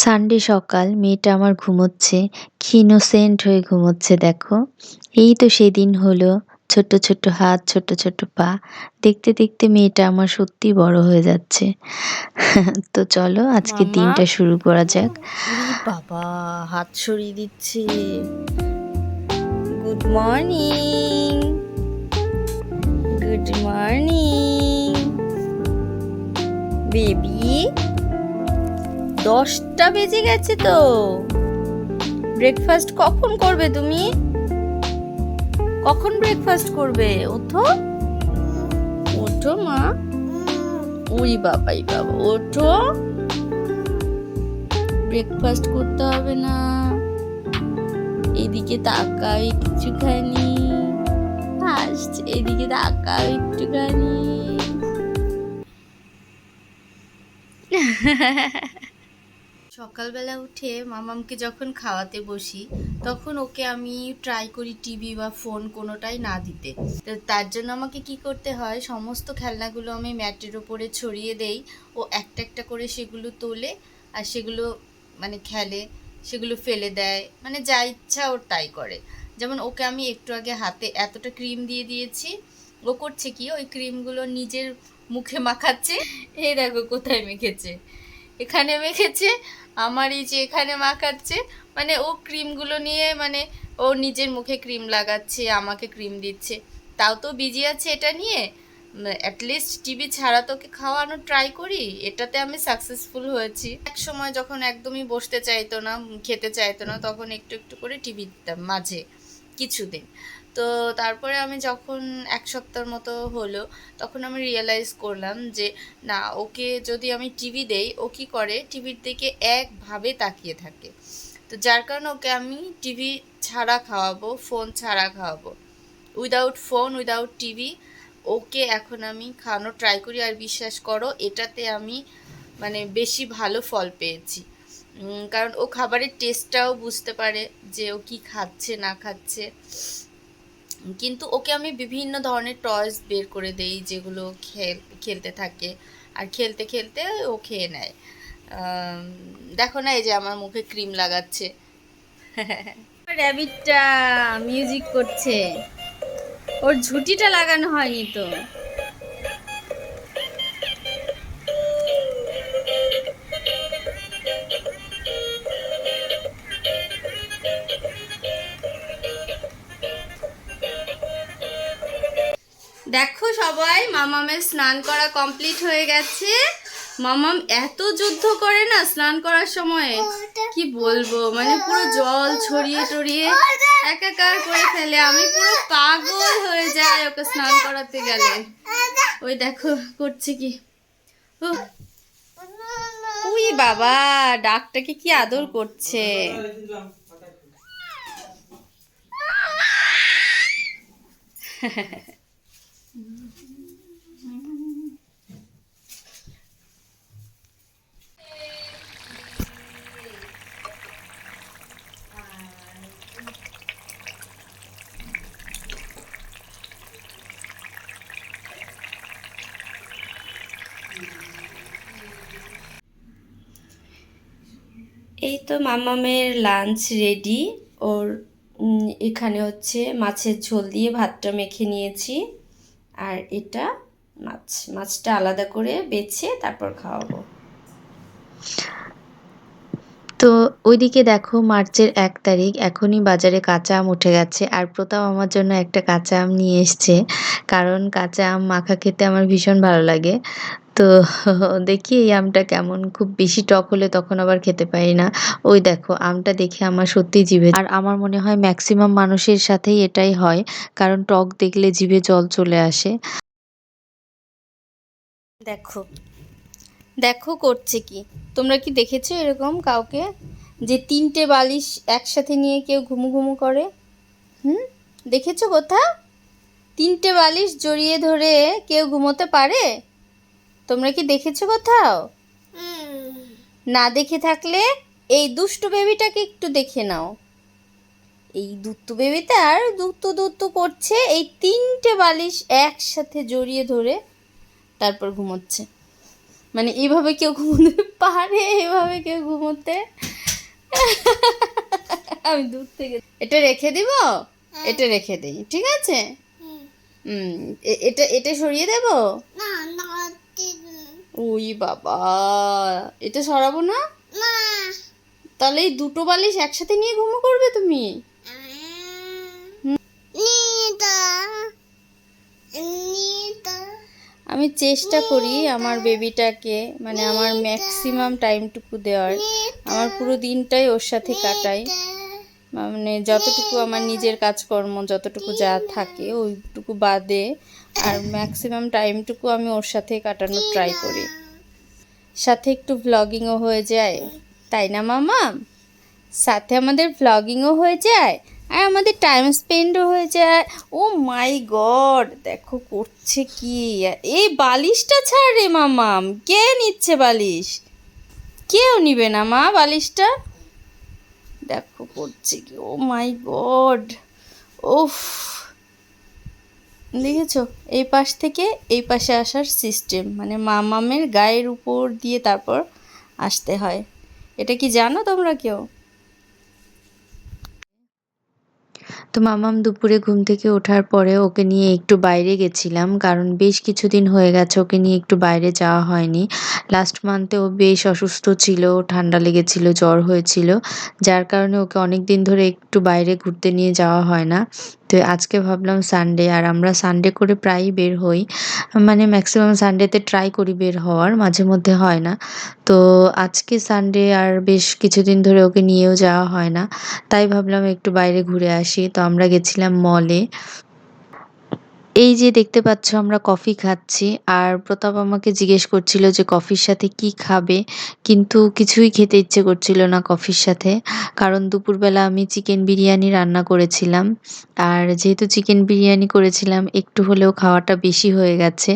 Sunday সকাল মেয়েটা আমার ঘুমোচ্ছে, কি ইনোসেন্ট হয়ে ঘুমোচ্ছে দেখো। এই তো সেদিন হলো, ছোট্ট ছোট্ট হাত, ছোট্ট ছোট্ট পা। দেখতে দেখতে মেয়েটা আমার সত্যিই বড় হয়ে যাচ্ছে। তো চলো আজকের মামা, দিনটা শুরু করা যাক। উরি বাবা, হাত সরিয়ে দিচ্ছে। Good morning, good morning baby. 10টা বেজে গেছে তো। ব্রেকফাস্ট কখন করবে তুমি? কখন ব্রেকফাস্ট করবে? ওঠো, ওঠো মা। উরি বাবাই বাবা, ওঠো। ব্রেকফাস্ট করতে হবে না। এদিকে তাকাও একটুখানি, হাসছে। এদিকে তাকাও একটুখানি। সকালবেলা উঠে মামামকে যখন খাওয়াতে বসি, তখন ওকে আমি ট্রাই করি টিভি বা ফোন কোনোটাই না দিতে। তো তার জন্য আমাকে কি করতে হয়, সমস্ত খেলনাগুলো আমি ম্যাটের ওপরে ছড়িয়ে দেই। ও একটা একটা করে সেগুলো তোলে, আর সেগুলো মানে খেলে, সেগুলো ফেলে দেয়, মানে যা ইচ্ছা ওর তাই করে। যেমন ওকে আমি একটু আগে হাতে এতটা ক্রিম দিয়ে দিয়েছি, ও করছে কি, ওই ক্রিমগুলো নিজের মুখে মাখাচ্ছে। এই দেখো কোথায় মেখেছে, এখানে মেখেছে। আমার এই যে এখানে মাখাচ্ছে, মানে ও ক্রিমগুলো নিয়ে, মানে ও নিজের মুখে ক্রিম লাগাচ্ছে, আমাকে ক্রিম দিচ্ছে। তাও তো বিজি আছে এটা নিয়ে। অ্যাটলিস্ট টিভি ছাড়া তোকে খাওয়ানো ট্রাই করি, এটাতে আমি সাকসেসফুল হয়েছি। এক সময় যখন একদমই বসতে চাইতো না, খেতে চাইতো না, তখন একটু একটু করে টিভি দিতাম মাঝে কিছুদিন। তো তারপরে আমি যখন এক সপ্তাহের মতো হলো, তখন আমি রিয়েলাইজ করলাম যে না, ওকে যদি আমি টিভি দেই, ও কী করে, টিভির দিকে একভাবে তাকিয়ে থাকে। তো যার কারণে ওকে আমি টিভি ছাড়া খাওয়াবো, ফোন ছাড়া খাওয়াবো, উইদাউট ফোন, উইদাউট টিভি ওকে এখন আমি খাওয়ানো ট্রাই করি। আর বিশ্বাস করো, এটাতে আমি মানে বেশি ভালো ফল পেয়েছি। কারণ ও খাবারের টেস্টটাও বুঝতে পারে যে ও কি খাচ্ছে না খাচ্ছে। কিন্তু ওকে আমি বিভিন্ন ধরনের টয়স বের করে দেই, যেগুলো খেলতে থাকে, আর খেলতে খেলতে ও খেয়ে নেয়। দেখো না, এই যে আমার মুখে ক্রিম লাগাচ্ছে। র্যাবিটটা মিউজিক করছে, ওর ঝুঁটিটা লাগানো হয়নি তো। দেখো সবাই, মামামের স্নান করা কমপ্লিট হয়ে গেছে। মামাম এত যুদ্ধ করে না স্নান করার সময়, কি বলবো, মানে পুরো জল ছড়িয়ে টড়িয়ে একাকার করে ফেলে। আমি পুরো পাগল হয়ে যাই ওকে স্নান করাতে গেলে। ওই দেখো করছে কি। উই বাবা, ডাকটাকে কি আদর করছে। এই তো মামামের লাঞ্চ রেডি। ওর এখানে হচ্ছে মাছের ঝোল দিয়ে ভাতটা মেখে নিয়েছি, আর এটা মাছটা আলাদা করে বেছে তারপর খাওয়াবো। তো ওইদিকে দেখো, মার্চের ১ তারিখ, এখনই বাজারে কাঁচা আম উঠে গেছে, আর প্রতাপ আমার জন্য একটা কাঁচা আম নিয়ে এসছে। কারণ কাঁচা আম মাখা খেতে আমার ভীষণ ভালো লাগে। তো দেখি এই আমটা কেমন, খুব বেশি টক হলে তখন আবার খেতে পারি না। ওই দেখো, আমটা দেখে আমার সত্যিই জিভে, আর আমার মনে হয় ম্যাক্সিমাম মানুষের সাথেই এটাই হয়, কারণ টক দেখলে জিভে জল চলে আসে। দেখো, দেখো করছে কি। তোমরা কি দেখেছো এরকম কাউকে, যে 3টে বালিশ একসাথে নিয়ে কেউ ঘুমু ঘুমু করে? দেখেছো কোথাও 3টে বালিশ জড়িয়ে ধরে কেউ ঘুমোতে পারে? তোমরা কি দেখেছো কোথাও? না দেখে থাকলে এই দুষ্টু বেবিটাকে একটু দেখে নাও। এই দুত্তু বেবিটা আর দুত্তু দুত্তু করছে, এই 3টে বালিশ একসাথে জড়িয়ে ধরে তারপর ঘুমোচ্ছে। মানে এইভাবে কেউ ঘুমোতে পারে? এভাবে কেউ ঘুমোতে? আমি দূর থেকে এটা রেখে দিব, এটা রেখে দিই, ঠিক আছে? হুম, এটা এটা সরিয়ে দেব? ওই বাবা, এটা সরাবো না? তাহলে এই দুটো বালিশ একসাথে নিয়ে ঘুমো করবে তুমি? আমি চেষ্টা করি আমার বেবিটাকে মানে আমার ম্যাক্সিমাম টাইমটুকু দেওয়ার। আমার পুরো দিনটাই ওর সাথে কাটাই, মানে যতটুকু আমার নিজের কাজকর্ম যতটুকু যা থাকে ওইটুকু বাদে আর ম্যাক্সিমাম টাইমটুকু আমি ওর সাথে কাটানোর ট্রাই করি। সাথে একটু ভ্লগিংও হয়ে যায়, তাই না মামা? সাথে আমাদের ভ্লগিংও হয়ে যায় আর আমাদের টাইম স্পেন্ডও হয়ে যায়। ও মাই গড, দেখো করছে কি! এই বালিশটা ছাড় রে মামাম, কে নিচ্ছে বালিশ? কেউ নিবে না মা বালিশটা। দেখো করছে কি! ও মাই গড, ওফ! দেখেছো এই পাশ থেকে এই পাশে আসার সিস্টেম, মানে মামামের গায়ের উপর দিয়ে তারপর আসতে হয়। এটা কি জানো তোমরা কেউ? তো মামাম দুপুরে ঘুম থেকে ওঠার পরে ওকে নিয়ে একটু বাইরে গেছিলাম, কারণ বেশ কিছুদিন হয়ে গেছে ওকে নিয়ে একটু বাইরে যাওয়া হয়নি। লাস্ট মান্থে ও বেশ অসুস্থ ছিল, ঠান্ডা লেগেছিল, জ্বর হয়েছিল, যার কারণে ওকে অনেক দিন ধরে একটু বাইরে ঘুরতে নিয়ে যাওয়া হয় না। তো আজকে ভাবলাম সানডে, আর আমরা সানডে করে প্রায়ই বের হই, মানে ম্যাক্সিমাম সানডেতে ট্রাই করি বের হওয়ার, মাঝে মধ্যে হয় না। তো আজকে সানডে আর বেশ কিছুদিন ধরে ওকে নিয়েও যাওয়া হয় না, তাই ভাবলাম একটু বাইরে ঘুরে আসি। তো আমরা গেছিলাম মলে। এই যে দেখতে পাচ্ছ আমরা কফি খাচ্ছি, আর প্রতাপ আমাকে জিজ্ঞেস করছিল যে কফির সাথে কি খাবে, কিন্তু কিছুই খেতে ইচ্ছে করছিল না কফির সাথে, কারণ দুপুরবেলা আমি চিকেন বিরিয়ানি রান্না করেছিলাম। আর যেহেতু চিকেন বিরিয়ানি করেছিলাম একটু হলেও খাওয়াটা বেশি হয়ে গেছে,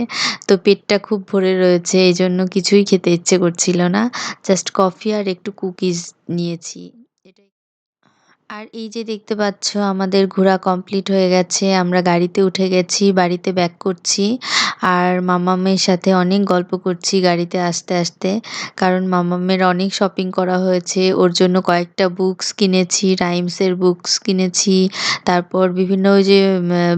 তো পেটটা খুব ভরে রয়েছে, এই জন্য কিছুই খেতে ইচ্ছে করছিল না, জাস্ট কফি আর একটু কুকিজ নিয়েছি। এটাই। আর এই যে দেখতে পাচ্ছ আমাদের ঘোরা কমপ্লিট হয়ে গেছে, আমরা গাড়িতে উঠে গেছি, বাড়িতে ব্যাক করছি। আর মামামের সাথে অনেক গল্প করছি গাড়িতে আসতে আসতে, কারণ মামামের অনেক শপিং করা হয়েছে, ওর জন্য কয়েকটা বুকস কিনেছি, রাইমসের বুকস কিনেছি, তারপর বিভিন্ন ওই যে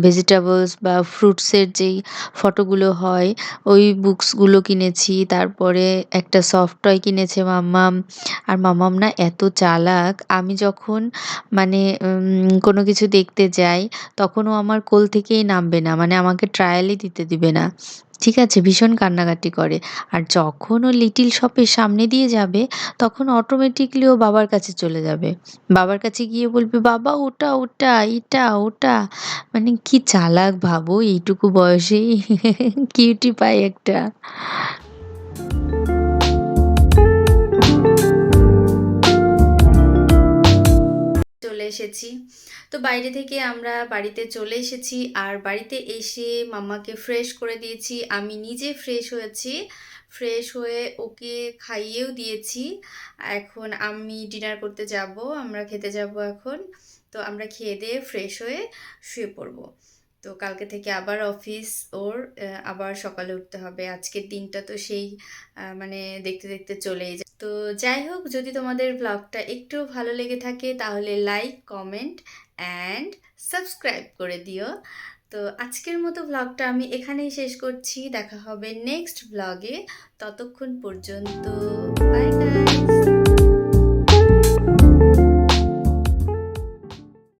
ভেজিটেবলস বা ফ্রুটসের যেই ফটোগুলো হয় ওই বুকসগুলো কিনেছি, তারপরে একটা সফট টয় কিনেছে মাম্মাম। আর মামাম না এত চালাক, আমি যখন মানে কোনো কিছু দেখতে যাই তখন ও আমার কোল থেকেই নামবে না, মানে আমাকে ট্রায়ালই দিতে দিবে না। ঠিক আছে, ভীষণ কান্নাকাটি করে। আর যখন ও লিটিল শপের সামনে দিয়ে যাবে তখন অটোমেটিকলি ও বাবার কাছে চলে যাবে, বাবার কাছে গিয়ে বলবে বাবা ওটা ওটা এটা ওটা, মানে কি চালাক ভাবো এইটুকু বয়সেই কিউটি পাই একটা। চলে এসেছি। তো বাইরে থেকে আমরা বাড়িতে চলে এসেছি, আর বাড়িতে এসে মাম্মাকে ফ্রেশ করে দিয়েছি, আমি নিজে ফ্রেশ হয়েছি, ফ্রেশ হয়ে ওকে খাইয়েও দিয়েছি। এখন আমি ডিনার করতে যাব, আমরা খেতে যাব এখন। তো আমরা খেয়ে দিয়ে ফ্রেশ হয়ে শুয়ে পড়বো। তো কালকে থেকে আবার অফিস ওর, আবার সকালে উঠতে হবে। আজকের দিনটা তো সেই মানে দেখতে দেখতে চলেই যায়। তো যাই হোক, যদি তোমাদের ব্লগটা একটু ভালো লেগে থাকে তাহলে লাইক, কমেন্ট অ্যান্ড সাবস্ক্রাইব করে দিও। তো আজকের মতো ব্লগটা আমি এখানেই শেষ করছি, দেখা হবে নেক্সট ব্লগে। ততক্ষণ পর্যন্ত বাই বাই।